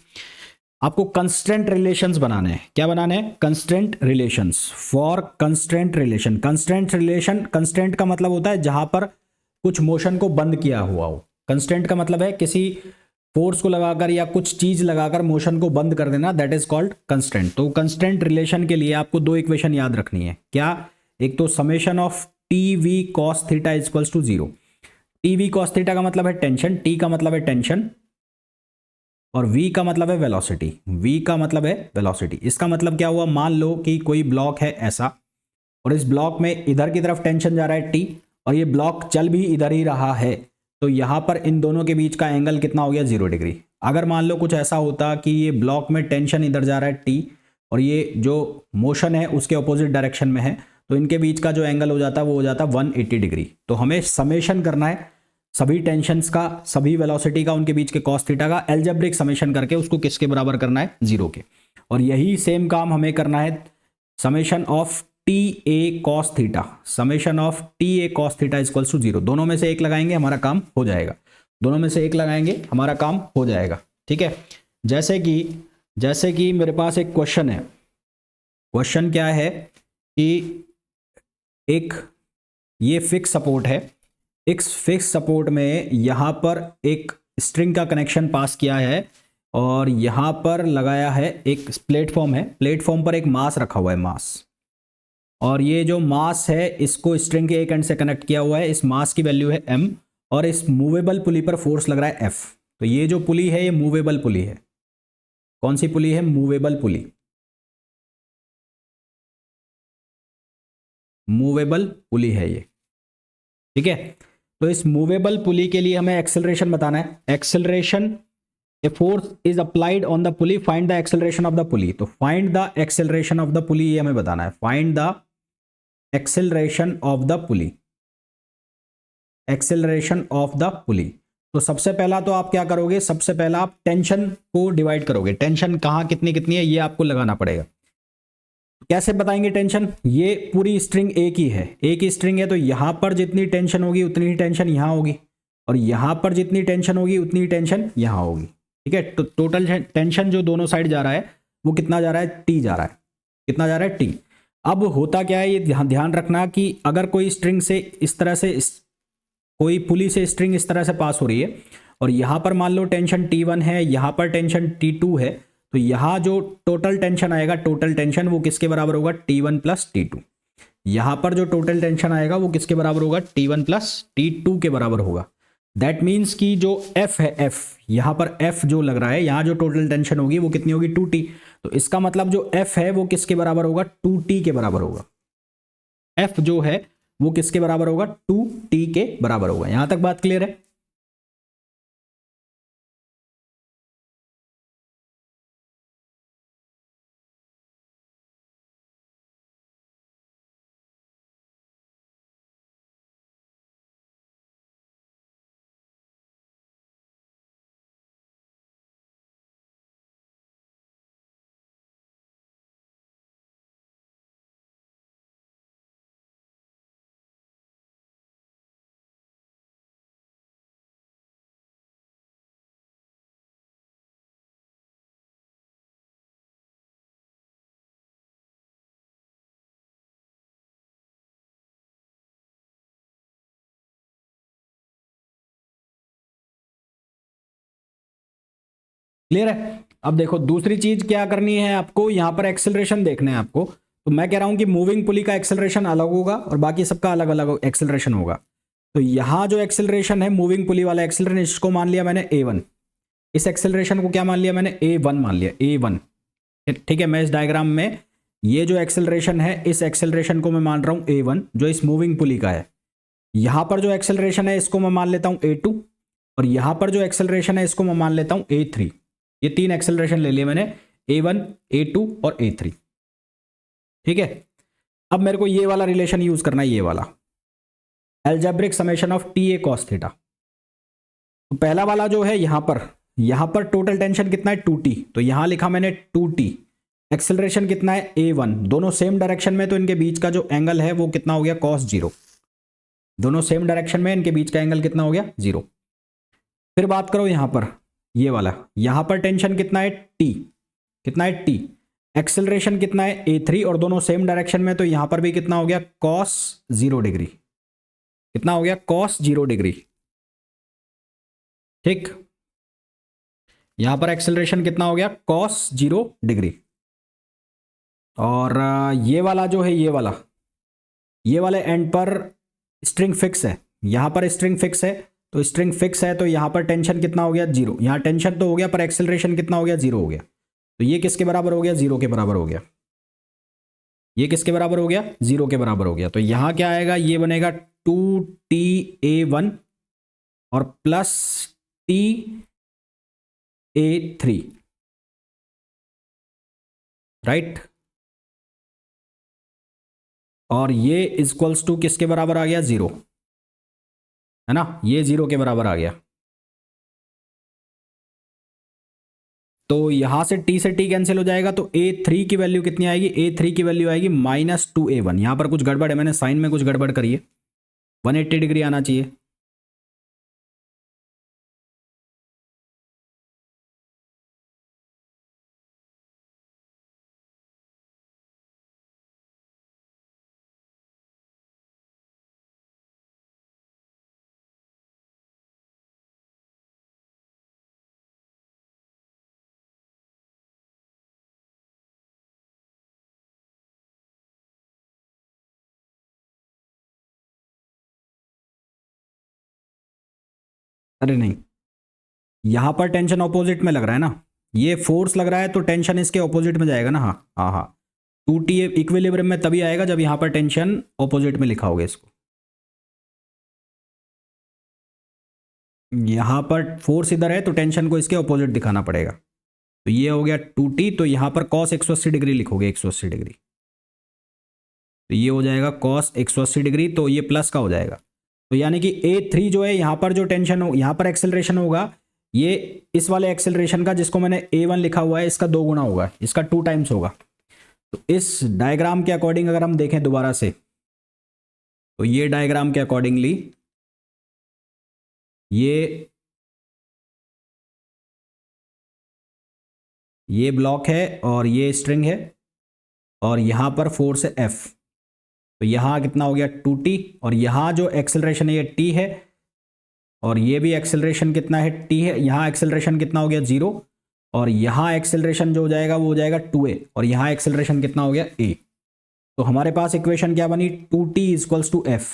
आपको कंस्ट्रेंट रिलेशंस बनाने हैं। क्या बनाने हैं? Constraint relations. For constraint relation, constraint relation, constraint का मतलब होता है जहां पर कुछ मोशन को बंद किया हुआ हो। कंस्ट्रेंट का मतलब है किसी फोर्स को लगाकर या कुछ चीज लगाकर मोशन को बंद कर देना, दैट इज कॉल्ड कंस्ट्रेंट। तो कंस्ट्रेंट रिलेशन के लिए आपको दो इक्वेशन याद रखनी है। क्या? एक तो summation of T V cos theta is equals to 0। T V cos theta का मतलब है टेंशन, टी का मतलब है टेंशन, और v का मतलब है वेलोसिटी। v का मतलब है वेलोसिटी। इसका मतलब क्या हुआ? मान लो कि कोई ब्लॉक है ऐसा, और इस ब्लॉक में इधर की तरफ टेंशन जा रहा है t, और ये ब्लॉक चल भी इधर ही रहा है, तो यहां पर इन दोनों के बीच का एंगल कितना हो गया? 0 डिग्री। अगर मान लो कुछ ऐसा होता कि ये ब्लॉक में टेंशन इधर जा रहा है t, और ये जो मोशन है उसके ऑपोजिट डायरेक्शन में है, तो इनके बीच का जो एंगल हो जाता वो हो जाता 180 डिग्री। तो हमें समेशन करना है सभी टेंशन्स का, सभी वेलोसिटी का, उनके बीच के कॉस थीटा का एल्जेब्रिक समेशन करके उसको किसके बराबर करना है? 0 के। और यही सेम काम हमें करना है summation of T A cos theta. Summation of T A cos theta equals to 0। दोनों में से एक लगाएंगे हमारा काम हो जाएगा। दोनों में से एक लगाएंगे हमारा काम हो जाएगा। ठीक है। जैसे कि मेरे पास एक क्वेश्चन है। क्वेश्चन क्या है कि एक ये फिक्स सपोर्ट है, एक फिक्स सपोर्ट में यहां पर एक स्ट्रिंग का कनेक्शन पास किया है, और यहां पर लगाया है एक प्लेटफॉर्म है, प्लेटफॉर्म पर एक मास रखा हुआ है, मास। और ये जो मास है इसको स्ट्रिंग के एक एंड से कनेक्ट किया हुआ है। इस मास की वैल्यू है m, और इस मूवेबल पुली पर फोर्स लग रहा है F। तो ये जो पुली है ये मूवेबल पुली है। कौन सी पुली है? Movable pulley. मूवेबल पुली है ये। ठीक है। तो इस मूवेबल पुली के लिए हमें एक्सेलरेशन बताना है। Acceleration, a force is applied on the pulley, find the acceleration of the pulley. तो find the acceleration of the pulley ये हमें बताना है। Find the acceleration of the pulley. Acceleration of the pulley. तो सबसे पहला तो आप क्या करोगे? सबसे पहला आप टेंशन को डिवाइड करोगे। टेंशन कहां कितनी कितनी है ये आपको लगाना पड़ेगा। कैसे बताएंगे टेंशन? ये पूरी स्ट्रिंग एक ही है, एक ही स्ट्रिंग है, तो यहां पर जितनी टेंशन होगी उतनी ही टेंशन यहां होगी, और यहां पर जितनी टेंशन होगी उतनी ही टेंशन यहां होगी। ठीक है। तो टोटल टेंशन जो दोनों साइड जा रहा है वो कितना जा रहा है? टी जा रहा है। कितना जा रहा है? टी। अब होता क्या है ये ध्यान रखना कि अगर कोई स्ट्रिंग से इस तरह से कोई पुली से स्ट्रिंग इस तरह से पास हो रही है, और यहां पर मान लो टेंशन T1 है, यहां पर टेंशन T2 है, तो यहां जो टोटल टेंशन आएगा, टोटल टेंशन वो किसके बराबर होगा? T1 plus T2। यहां पर जो टोटल टेंशन आएगा वो किसके बराबर होगा? T1 प्लस T2 के बराबर होगा। दैट मीन्स कि जो F है, F यहां पर F जो लग रहा है, यहां जो टोटल टेंशन होगी वो कितनी होगी? 2T। तो इसका मतलब जो F है वो किसके बराबर होगा? 2T के बराबर होगा। F जो है वो किसके बराबर होगा? 2T के बराबर होगा। यहां तक बात क्लियर है? क्लियर है? अब देखो दूसरी चीज क्या करनी है आपको, यहां पर एक्सेलरेशन देखना है आपको। तो मैं कह रहा हूं कि मूविंग पुली का एक्सेलरेशन अलग होगा और बाकी सबका अलग अलग एक्सेलरेशन होगा। तो यहां जो एक्सेलरेशन है मूविंग पुली वाला एक्सेलरेशन, इसको मान लिया मैंने A1। इस एक्सेलरेशन को क्या मान लिया मैंने? A1 मान लिया, A1। ठीक है। मैं इस डायग्राम में ये जो एक्सेलरेशन है, इस एक्सेलरेशन को मैं मान रहा हूं a1 जो इस मूविंग पुली का है। यहां पर जो एक्सेलरेशन है इसको मैं मान लेता हूं a2, और यहां पर जो एक्सेलरेशन है इसको मैं मान लेता हूं a3। ये तीन एक्सेलरेशन ले लिए मैंने, a1, a2 और a3। ठीक है, अब मेरे को ये वाला रिलेशन यूज करना है, ये वाला algebraic summation of T A cos theta. तो पहला वाला जो है यहां पर टोटल टेंशन कितना है 2t, तो यहां लिखा मैंने 2t। एक्सेलरेशन कितना है a1, दोनों सेम डायरेक्शन में, तो इनके बीच का जो एंगल है वो कितना हो गया cos 0। दोनों सेम डायरेक्शन में, इनके बीच का एंगल कितना हो गया 0। फिर बात करो यहां पर, ये वाला, यहां पर टेंशन कितना है t, कितना है t, एक्सेलरेशन कितना है a3 और दोनों सेम डायरेक्शन में, तो यहां पर भी कितना हो गया cos 0 डिग्री, कितना हो गया cos 0 डिग्री। ठीक, यहां पर एक्सेलरेशन कितना हो गया cos 0 डिग्री। और ये वाला जो है, ये वाले एंड पर स्ट्रिंग फिक्स है, यहां पर स्ट्रिंग फिक्स है, तो स्ट्रिंग फिक्स है तो यहां पर टेंशन कितना हो गया 0। यहां टेंशन तो हो गया पर एक्सेलरेशन कितना हो गया 0 हो गया, तो ये किसके बराबर हो गया 0 के बराबर हो गया। ये किसके बराबर हो गया 0 के बराबर हो गया। तो यहां क्या आएगा, ये बनेगा 2ta1 और प्लस ta3, राइट। और ये इक्वल्स टू किसके बराबर आ गया 0, है ना, ये 0 के बराबर आ गया। तो यहां से t कैंसिल हो जाएगा, तो a3 की वैल्यू कितनी आएगी, a3 की वैल्यू आएगी -2a1। यहां पर कुछ गड़बड़ है, मैंने साइन में कुछ गड़बड़ करी है, 180 डिग्री आना चाहिए। अरे नहीं, यहां पर टेंशन ऑपोजिट में लग रहा है ना, ये फोर्स लग रहा है तो टेंशन इसके ऑपोजिट में जाएगा ना। हाँ हाँ हाँ, 2t इक्विलिब्रियम में तभी आएगा जब यहां पर टेंशन ऑपोजिट में लिखा होगा इसको। यहां पर फोर्स इधर है तो टेंशन को इसके ऑपोजिट दिखाना पड़ेगा। तो ये हो गया 2t, तो यहां पर cos 180 डिग्री लिखोगे, 180 डिग्री, तो ये हो जाएगा cos 180 डिग्री, तो ये प्लस का हो जाएगा। तो यानी कि a3 जो है यहां पर जो टेंशन हो, यहां पर एक्सेलरेशन होगा, ये इस वाले एक्सेलरेशन का जिसको मैंने a1 लिखा हुआ है इसका 2 गुना होगा, इसका 2 टाइम्स होगा। तो इस डायग्राम के अकॉर्डिंग अगर हम देखें दोबारा से, तो ये डायग्राम के अकॉर्डिंगली ये ब्लॉक है और ये स्ट्रिंग है, और यहां पर फोर्स है F। तो यहां कितना हो गया 2t, और यहां जो एक्सेलरेशन है ये t है, और ये भी एक्सेलरेशन कितना है t है। यहां एक्सेलरेशन कितना हो गया 0, और यहां एक्सेलरेशन जो हो जाएगा वो हो जाएगा 2a, और यहां एक्सेलरेशन कितना हो गया a। तो हमारे पास इक्वेशन क्या बनी, 2t equals to f।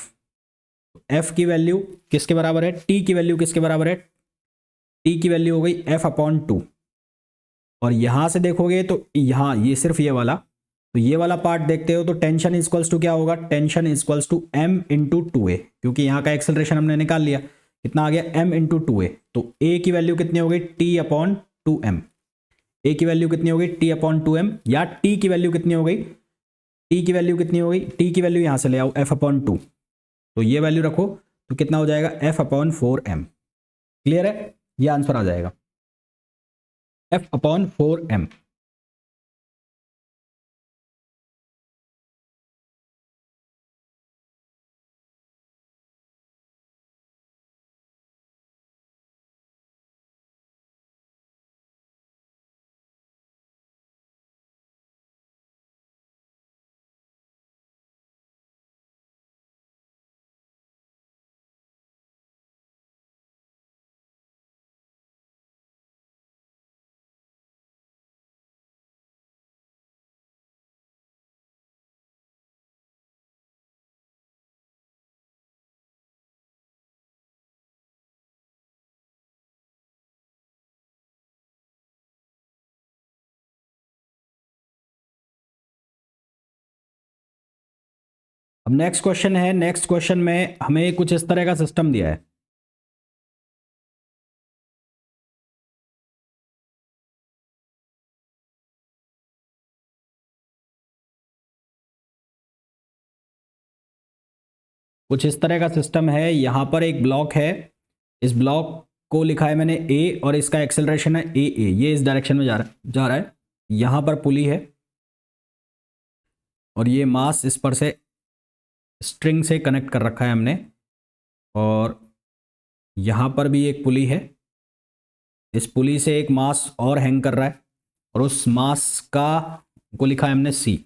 f की वैल्यू किसके बराबर है, t की वैल्यू किसके बराबर है, t की वैल्यू हो गई f/2। और यहां से देखोगे तो यहां ये सिर्फ ये वाला, तो ये वाला पार्ट देखते हो तो टेंशन इक्वल्स टू क्या होगा, tension equals to m into 2a, क्योंकि यहां का एक्सेलरेशन हमने निकाल लिया, कितना आ गया m इंटू 2a। तो a की वैल्यू कितनी हो गई t/2m, a की वैल्यू कितनी हो गई t/2m, या t की वैल्यू कितनी हो गई, t की वैल्यू कितनी हो गई, t की वैल्यू यहां से ले आओ f/2, तो ये वैल्यू रखो, तो कितना हो जाएगा f/4m। क्लियर है, ये आंसर आ जाएगा f/4m। अब नेक्स्ट क्वेश्चन है, नेक्स्ट क्वेश्चन में हमें कुछ इस तरह का सिस्टम दिया है। कुछ इस तरह का सिस्टम है, यहां पर एक ब्लॉक है, इस ब्लॉक को लिखा है मैंने ए और इसका एक्सेलरेशन है ए ए, ये इस डायरेक्शन में जा रहा है। यहां पर पुली है और ये मास इस पर से स्ट्रिंग से कनेक्ट कर रखा है हमने, और यहाँ पर भी एक पुली है, इस पुली से एक मास और हैंग कर रहा है और उस मास का को लिखा है हमने सी।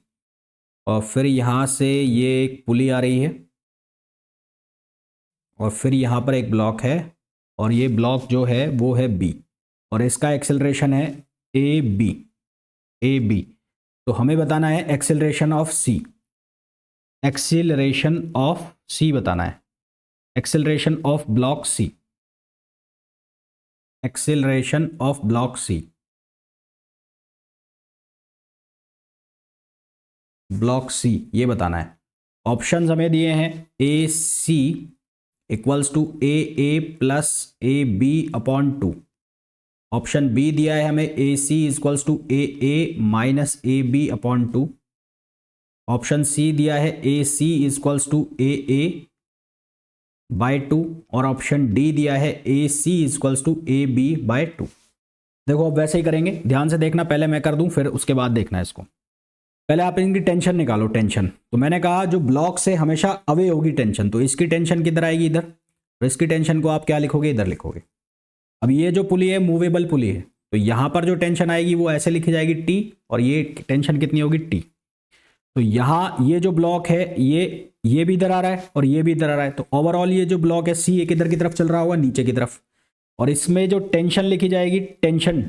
और फिर यहाँ से ये एक पुली आ रही है और फिर यहाँ पर एक ब्लॉक है और ये ब्लॉक जो है वो है बी और इसका एक्सेलरेशन है ए बी, ए बी। तो हमें बताना है acceleration of C, acceleration of C बताना है, acceleration of block C, acceleration of block C, block C ये बताना है। ऑप्शंस हमें दिए हैं A C equals to A plus A B upon 2। Option B दिया है हमें A C equals to A minus A B upon 2। Option C दिया है A C equals to A by 2 और ऑप्शन डी दिया है A C equals to A B by 2। देखो अब वैसे ही करेंगे, ध्यान से देखना, पहले मैं कर दूं फिर उसके बाद देखना है इसको। पहले आप इनकी टेंशन निकालो, टेंशन। तो मैंने कहा जो ब्लॉक से हमेशा अवे होगी टेंशन, तो इसकी टेंशन किधर आएगी, इधर, और इसकी टेंशन को आप क्या लिखोगे, इधर लिखोगे। अब ये जो पुली है मूवेबल पुली है, तो यहां पर जो टेंशन आएगी वो ऐसे लिखी जाएगी टी, और ये टेंशन कितनी होगी टी। तो यहां ये जो ब्लॉक है ये भी इधर आ रहा है और ये भी इधर आ रहा है, तो ओवरऑल ये जो ब्लॉक है सी, ये किधर की तरफ चल रहा होगा, नीचे की तरफ। और इसमें जो टेंशन लिखी जाएगी, टेंशन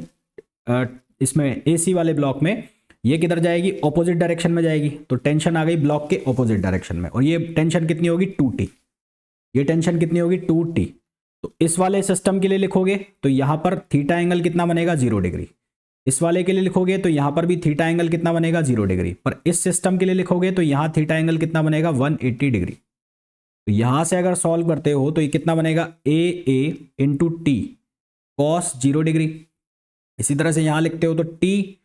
इसमें एसी वाले ब्लॉक में ये किधर जाएगी, ऑपोजिट डायरेक्शन में जाएगी। तो टेंशन आ गई ब्लॉक के ऑपोजिट डायरेक्शन में, और ये टेंशन कितनी होगी 2t, ये टेंशन कितनी होगी 2t। तो इस वाले सिस्टम के लिए लिखोगे तो यहां पर थीटा एंगल कितना बनेगा 0 डिग्री, इस वाले के लिए लिखोगे तो यहां पर भी थीटा एंगल कितना बनेगा 0 डिग्री, पर इस सिस्टम के लिए लिखोगे तो यहां थीटा एंगल कितना बनेगा 180 डिग्री। तो यहां से अगर सॉल्व करते हो तो ये कितना बनेगा ए इंटू टी कॉस 0 डिग्री। इसी तरह से यहां लिखते हो तो टी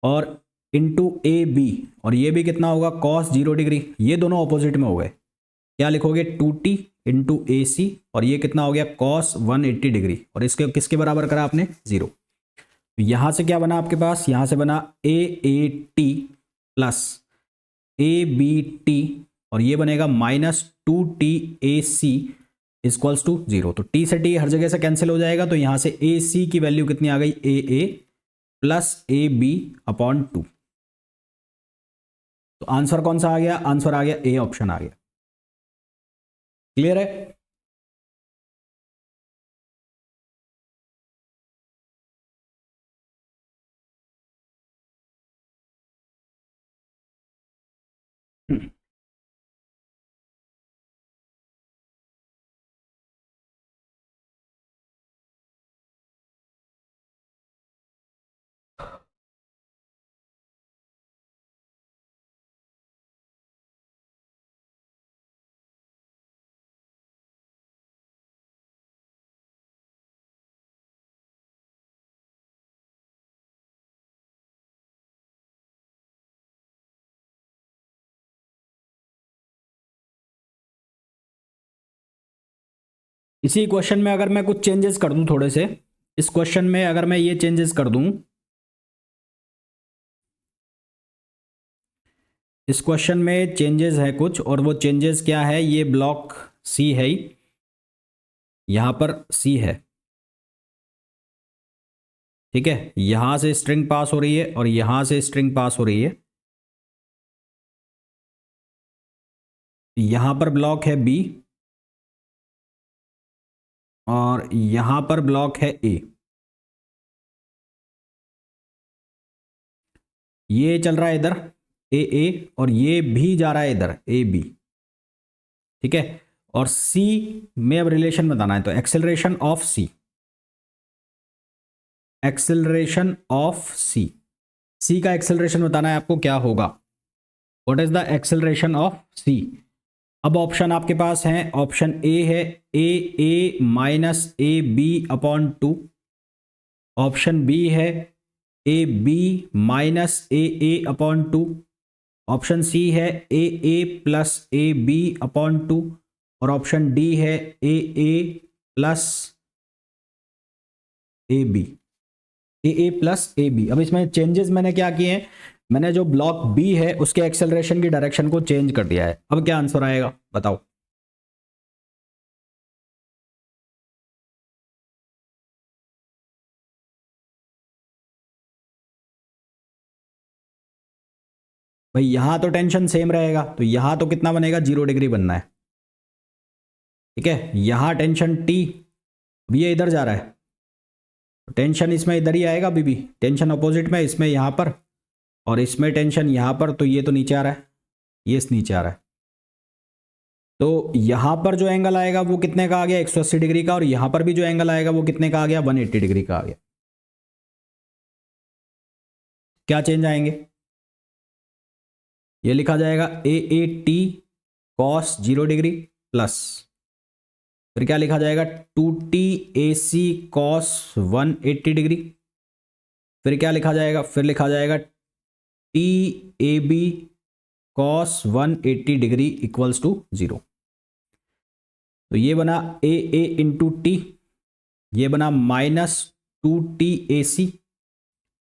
और इंटू ए बी, और ये भी कितना होगा कॉस 0 डिग्री। ये दोनों ऑपोजिट में हो गए, क्या लिखोगे 2t इंटू ए सी, और ये कितना हो गया कॉस 180 डिग्री, और इसके किसके बराबर करा आपने 0। तो यहां से क्या बना आपके पास, यहां से बना A T plus A B T, और ये बनेगा -2t इक्वल्स टू 0। तो टी से टी हर जगह से कैंसिल हो जाएगा, तो यहां से ए सी की वैल्यू कितनी आ गई ए प्लस ए बी अपॉन 2। तो आंसर कौन सा आ गया, आंसर आ गया ए ऑप्शन आ गया। क्लियर है। इसी क्वेश्चन में अगर मैं कुछ चेंजेस कर दूं थोड़े से, इस क्वेश्चन में अगर मैं ये चेंजेस कर दूं, इस क्वेश्चन में चेंजेस है कुछ, और वो चेंजेस क्या है, ये ब्लॉक सी है, यहां पर सी है, ठीक है, यहां से स्ट्रिंग पास हो रही है और यहां से स्ट्रिंग पास हो रही है। यहां पर ब्लॉक है बी और यहां पर ब्लॉक है ए, ये चल रहा है इधर ए और ये भी जा रहा है इधर ए बी, ठीक है। और सी में अब रिलेशन बताना है, तो acceleration of C, acceleration of C, C का एक्सेलरेशन बताना है आपको क्या होगा, what is the acceleration of C. अब ऑप्शन आपके पास हैं, ऑप्शन ए है A minus A B upon two, option B है A B minus A upon two, option C है A plus A B upon two, और option D है A plus A B, A plus A B. अब इसमें changes मैंने क्या किए हैं, मैंने जो ब्लॉक बी है उसके एक्सेलरेशन की डायरेक्शन को चेंज कर दिया है। अब क्या आंसर आएगा बताओ। भाई यहां तो टेंशन सेम रहेगा, तो यहां तो कितना बनेगा, 0 डिग्री बनना है। ठीक है, यहां टेंशन टी, अब ये इधर जा रहा है, टेंशन इसमें इधर ही आएगा अभी भी, टेंशन अपोजिट में इसमें यहां पर, और इसमें टेंशन यहां पर, तो ये तो नीचे आ रहा है, ये इस नीचे आ रहा है। तो यहां पर जो एंगल आएगा वो कितने का आ गया, 180 डिग्री का, और यहां पर भी जो एंगल आएगा वो कितने का आ गया, 180 डिग्री का आ गया। क्या चेंज आएंगे, ये लिखा जाएगा A T cos 0 degree plus, फिर क्या लिखा जाएगा 2t ए सी कॉस 180 डिग्री, फिर क्या लिखा जाएगा, फिर लिखा जाएगा T A B cos 180 degree equals to 0। तो ये बना ए इंटू टी, ये बना -2t AC,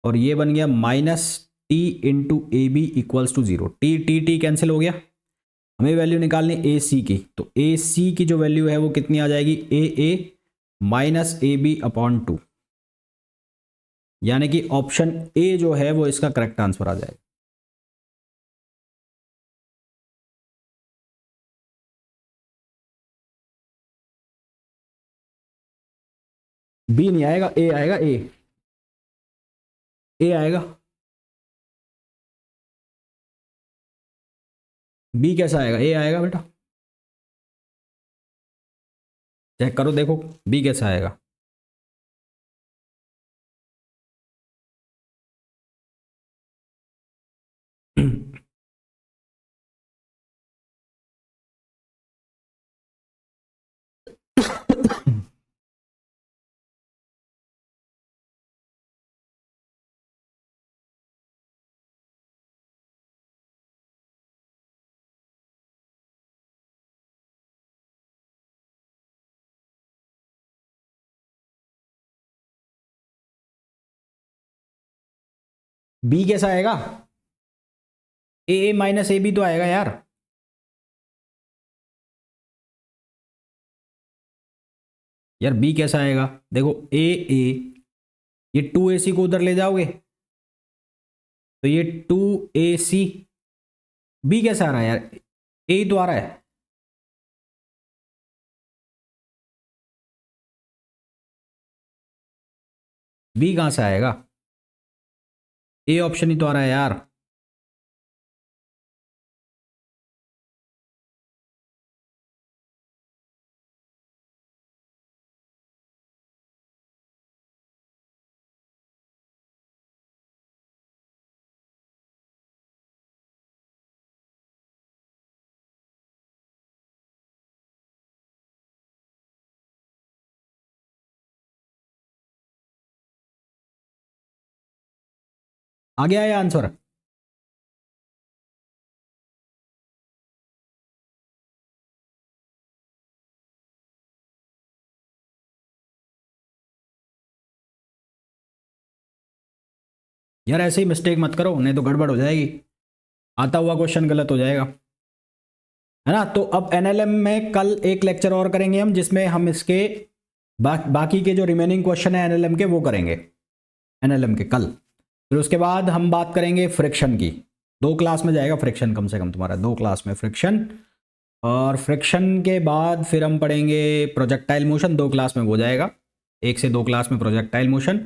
और ये बन गया -t into A B equals to 0। T cancel हो गया, हमें वैल्यू निकालनी ए सी की, तो ए सी की जो वैल्यू है वो कितनी आ जाएगी, ए माइनस ए बी अपॉन 2, यानी कि ऑप्शन ए जो है वो इसका करेक्ट आंसर आ जाएगा। बी नहीं आएगा, ए आएगा, ए आएगा। बी कैसा आएगा, ए आएगा बेटा, चेक करो देखो बी कैसा आएगा। बी कैसा आएगा, ए माइनस ए बी तो आएगा यार। यार बी कैसा आएगा, देखो ए, ये 2AC को उधर ले जाओगे तो ये 2AC, बी कैसा आ रहा है यार, ए ही तो आ रहा है। बी कहां से आएगा, ए ऑप्शन ही तो आ रहा है यार। आ गया है आंसर। यार ऐसे ही मिस्टेक मत करो, नहीं तो गड़बड़ हो जाएगी, आता हुआ क्वेश्चन गलत हो जाएगा, है ना। तो अब एनएलएम में कल एक लेक्चर और करेंगे हम, जिसमें हम इसके बाकी के जो रिमेनिंग क्वेश्चन है एनएलएम के वो करेंगे, एनएलएम के कल। फिर उसके बाद हम बात करेंगे फ्रिक्शन की, 2 क्लास में जाएगा फ्रिक्शन, कम से कम तुम्हारा 2 क्लास में फ्रिक्शन, और फ्रिक्शन के बाद फिर हम पढ़ेंगे प्रोजेक्टाइल मोशन, 2 क्लास में हो जाएगा, 1 से 2 क्लास में प्रोजेक्टाइल मोशन।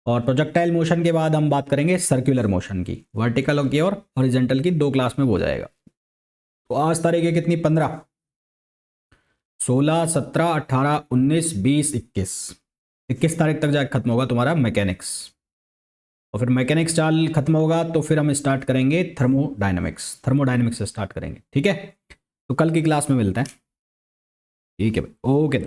और प्रोजेक्टाइल मोशन के बाद हम बात करेंगे सर्कुलर मोशन की, वर्टिकल की और हॉरिजॉन्टल की, 2 क्लास में हो जाएगा। तो आज तारीख है कितनी, 15, 16, 17, 18, 19, 20, 21 तारीख तक जाकर खत्म होगा तुम्हारा मैकेनिक्स, और फिर मैकेनिक्स चाल खत्म होगा तो फिर हम स्टार्ट करेंगे थर्मोडायनेमिक्स से स्टार्ट करेंगे, ठीक है। तो कल की क्लास में मिलते हैं। ठीक है भाई, ओके।